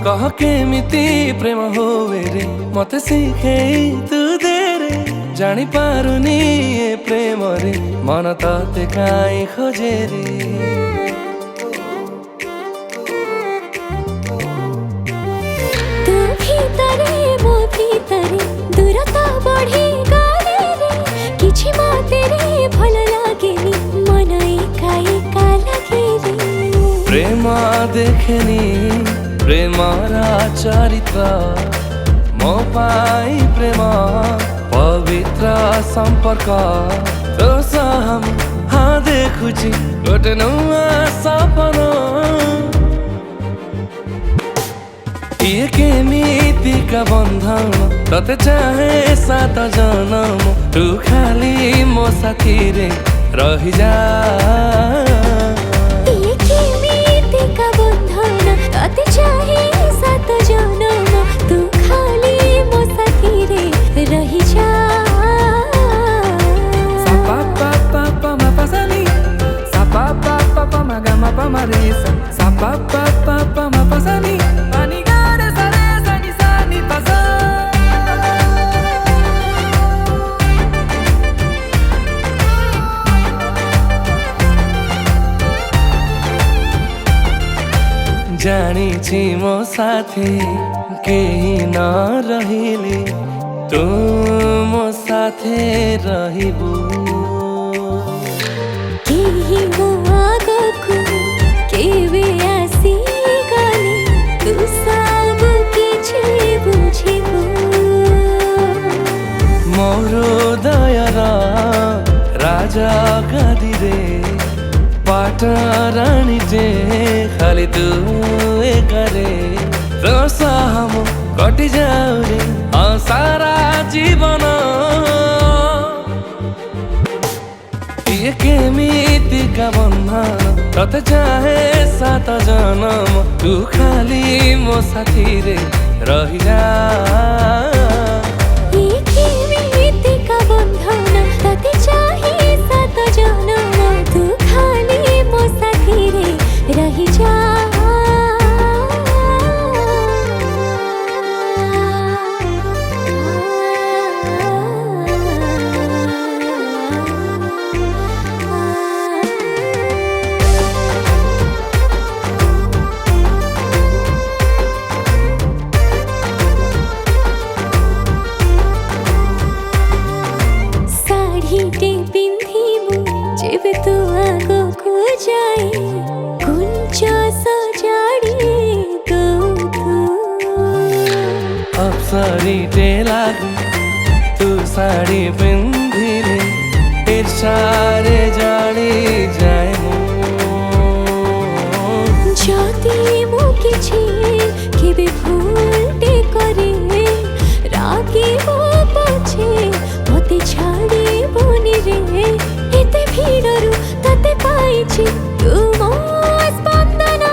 कह केमिति प्रेम होवे रे मते शिखेई तू दे रे जानी पारुनी ए प्रेम रे मन तते काई खोजे रे तू भीतरे मो भीतरे दूरता बढ़ी गले रे किछि मते रे भल लागेनी मन एका एका लागे रे प्रेम देखनी प्रेमरा चरित्र मो पाई प्रेम पवित्र संपर्क तो हम हाँ देखुची गोटे नुआ सपना ये केमितिका बंधन तते चाहे 7 जन्म तू खाली मो साथी रे रही जा ये केमितिका बंधन तते चाहे 7 जन्म तू खाली मो साथी रे रही जा सा पा पा पा पा मा पा सा नी सा पा पा पा पा मा गा मा पा मा रे सा पा पा पा पा मा पा सा नी पा नी गा रे सा नी पा सा जानी मो साथी केही न रहिले तू मो साथे रहिबू केही मो आगकु केवे आसी गले तू सब किछि बुझिबू मोरो दयर राजा गादी रे पाटरानी जे खाली तू करे तो हम कटि जाऊ रे सारा जीवन ये केमितिका बंधन तते चाहे 7 जन्म तू खाली मो साथी रे रही जा ये केमितिका बंधन तते चाहे 7 जन्म तू खाली मो साथी रे रही जा साड़ीटे पिंधिमु जेबे तू आगकु जाए कुंच सजाड़ी दो तू अप्सरीटे लागू तू साड़ी पिंधिले इर्षारे जानी जाए जदि मु किछि केबे भूलटे करे रागी हो पछे मते छाड़ी बनी रे एते भीड़रू तते पाइछि तू मो स्पंदना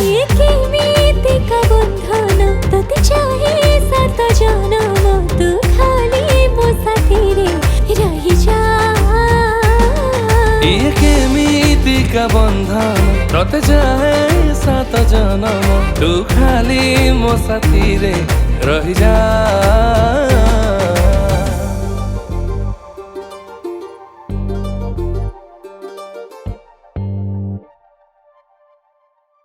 ये केमितिका बंधन तते चाहे 7 जन्म तू खाली मो साथी रे रही जा ये केमितिका बंधन तते चाहे 7 जन्म तू खाली मो साथी रे रही जा।